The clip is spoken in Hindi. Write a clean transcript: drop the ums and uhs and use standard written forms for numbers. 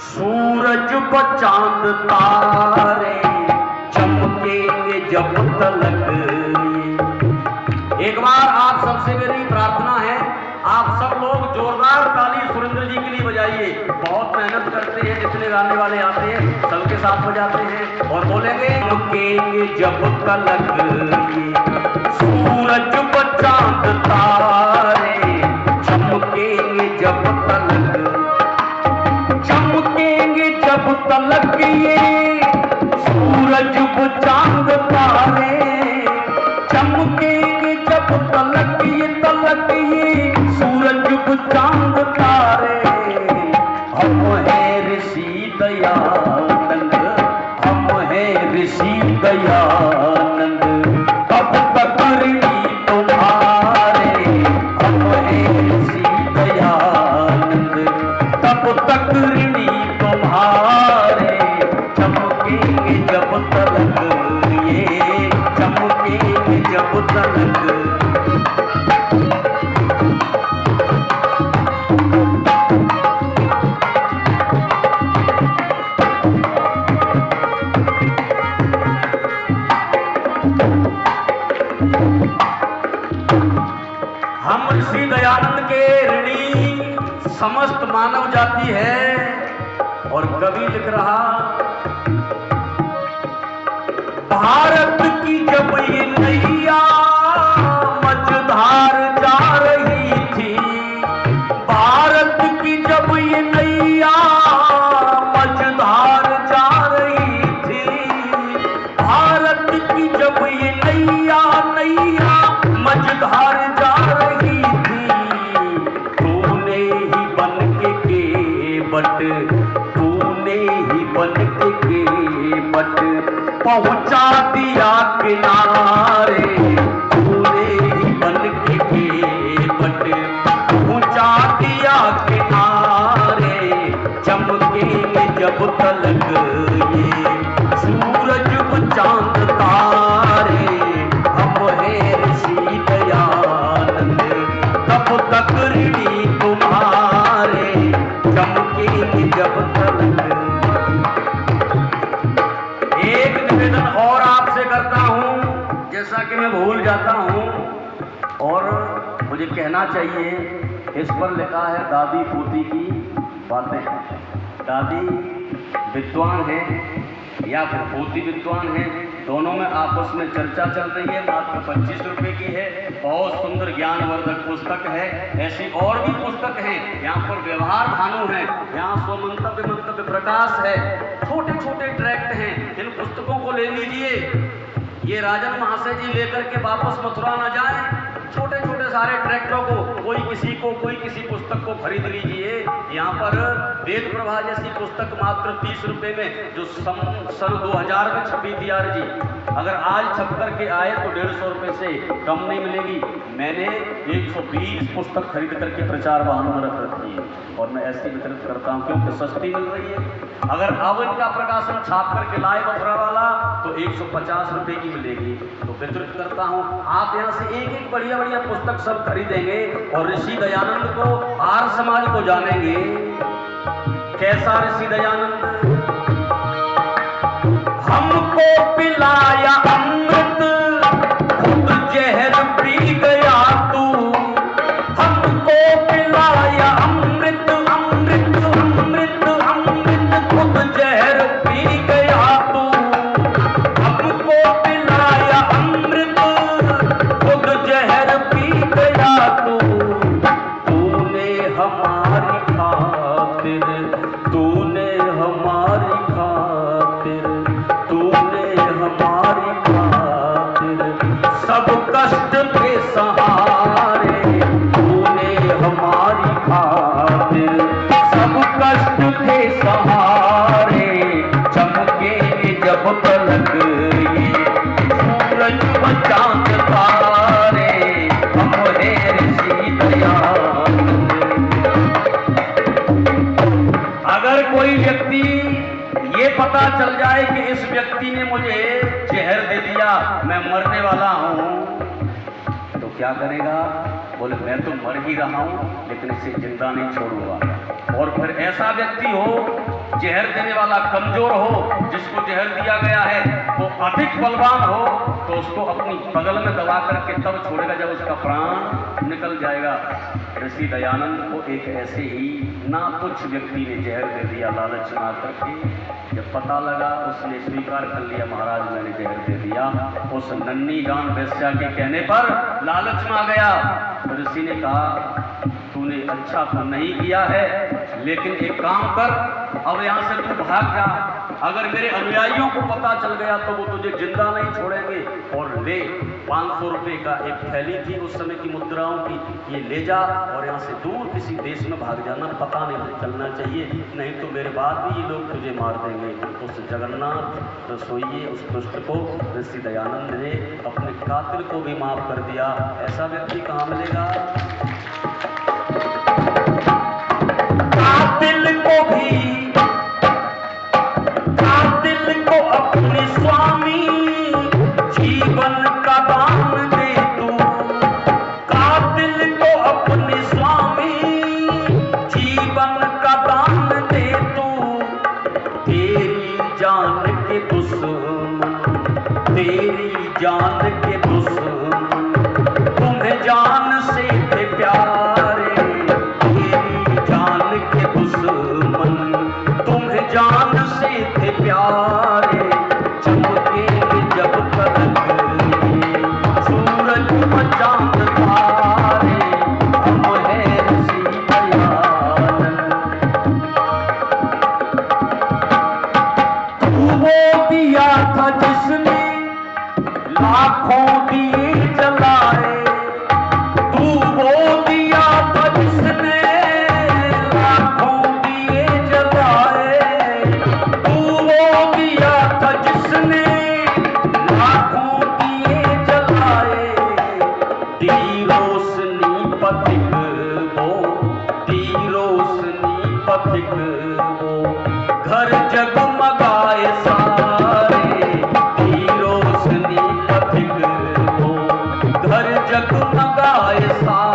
सूरज व चांद तारे चमकेंगे जब तलक। एक बार आप सबसे मेरी प्रार्थना है, आप सब लोग जोरदार ताली सुरेंद्र जी के लिए बजाइए। बहुत मेहनत करते हैं, जितने गाने वाले आते हैं सबके साथ बजाते हैं और बोलेंगे चमकेंगे जब तलक सूरज व चांद तारे चमकेंगे जब तलक। चमकेंगे जब तलक ये सूरज व चांद तारे चमकेंगे जब तलक ये सूरज व चांद तारे। हम हैं ऋषि दयानंद, हम हैं ऋषि दयानंद, कब तक ऋणी तुम्हारे। हम हैं ऋषि दयानंद, तब तक ऋणी तुम्हारे। चमकेंगे जब तलक ये चमकेंगे जब तलक। हम ऋषि दयानंद के ऋणी समस्त मानव जाति है। और कवि लिख रहा, भारत की जब ये नैया मझधार जा रही थी, भारत की जब ये नैया मझधार जा रही थी, भारत की जब ये नैया मझधार जा रही थी, तूने ही बन के केवट, तूने ही बन के केवट पहुंचा दिया किनारे। तूने ही बन के केवट पहुंचा दिया किनारे। चमकेंगे जब तलक ये सूरज व चांद तारे। हम हैं ऋषि दयानंद, तब तक ऋणी तुम्हारे। चमकेंगे जब तलक। एक निवेदन और आपसे करता हूं, जैसा कि मैं भूल जाता हूं और मुझे कहना चाहिए। इस पर लिखा है दादी पोती की बातें। दादी विद्वान है या फिर पोती विद्वान है, दोनों में आपस में चर्चा चल रही है। मात्र 25 रुपए की है, बहुत सुंदर ज्ञानवर्धक पुस्तक है। ऐसी और भी पुस्तक हैं। यहाँ पर व्यवहार भानु है, यहाँ स्वमंतव्य मंतव्य प्रकाश है, छोटे छोटे ट्रैक्ट हैं। इन पुस्तकों को ले लीजिए। ये राजन महाशय जी लेकर के वापस मथुरा न जाए। छोटे छोटे सारे ट्रैक्टरों को कोई किसी पुस्तक को खरीद लीजिए। यहाँ पर वेद प्रभा जैसी पुस्तक मात्र 30 रुपए में, जो सन 2000 में छपी थी यार जी, अगर आज छप करके आए तो 150 रुपए से कम नहीं मिलेगी। मैंने 120 पुस्तक खरीद करके प्रचार वाहनों में रख रखी है और मैं ऐसी वितरित करता हूँ क्योंकि सस्ती मिल रही है। अगर अब इनका प्रकाशन छाप करके लाए मथुरा वाला तो 150 रुपए की मिलेगी, तो वितरित करता हूँ। आप यहाँ से एक एक बढ़िया बढ़िया पुस्तक सब खरीदेंगे और ऋषि दयानंद को, आर्य समाज को जानेंगे। कैसा ऋषि दयानंद? हमको पिलाया अमृत, खुद जहर पी गया तू। हमको पिलाया अमृत, अमृत अमृत अमृत, खुद जहर पी गया तू। हमको पिलाया अमृत, खुद जहर पी गया तू। तूने हमारी खातिर, तूने हमारी खातिर, तूने हमारी खातिर सब कष्ट के सहारे। तूने हमारी खातिर सब कष्ट के सहारे। चमकेंगे जब तलक ये सूरज व चांद तारे। हम हैं ऋषि दयानंद। अगर कोई व्यक्ति ये पता चल जाए कि इस व्यक्ति ने मुझे जहर दे दिया, मैं मरने वाला हूं, तो क्या करेगा? बोले मैं तो मर ही रहा हूं लेकिन इसे जिंदा नहीं छोड़ूंगा। और फिर ऐसा व्यक्ति हो जहर देने वाला कमजोर हो, जिसको जहर दिया गया है वो अधिक बलवान हो, तो उसको अपनी बगल में दबा करके तब छोड़ेगा जब उसका प्राण निकल जाएगा। ऋषि दयानंद को एक ऐसे ही ना कुछ व्यक्ति ने जहर दे दिया लालच में आकर के। जब पता लगा उसने स्वीकार कर लिया, महाराज मैंने जहर दे दिया। उस नन्ही जान वेश्या के कहने पर लालच में आ गया। तो ऋषि ने कहा तूने अच्छा तो नहीं किया है, लेकिन एक काम कर, अब यहाँ से तू भाग जा। अगर मेरे अनुयायियों को पता चल गया तो वो तुझे जिंदा नहीं छोड़ेंगे। और ले 500 रुपये का एक थैली थी उस समय की मुद्राओं की, ये ले जा और यहाँ से दूर किसी देश में भाग जाना, पता नहीं चलना चाहिए, नहीं तो मेरे बाद भी ये लोग तुझे मार देंगे। उस जगन्नाथ रसोइये उस दुष्ट को ऋषि दयानंद ने अपने कातिल को भी माफ कर दिया। ऐसा व्यक्ति कहाँ मिलेगा? कातिल को अपने स्वामी जीवन का दान दे तू। कातिल को अपने स्वामी जीवन का दान दे तू। तेरी जान के दुश्मन, तेरी जान के दुश्मन तुम्हें जान से थे प्यारे। तेरी जान के दुश्मन तुम्हें जान से थे प्यारे। चमकेंगे जब तक सूरज व चांद तारे, हम है ऋषि दयानंद। तू वो दिया था जिसने लाखों दिए जलाए। तू वो दिया था जिसने लाखों दिए जलाए। तू वो दिया था जिसने लाखों दिए जलाए। दी रोशनी पथिक वो, दी रोशनी पथिक वो, घर जगमगाए सारे। दी रोशनी पथिक वो, घर जगमगाए सारे।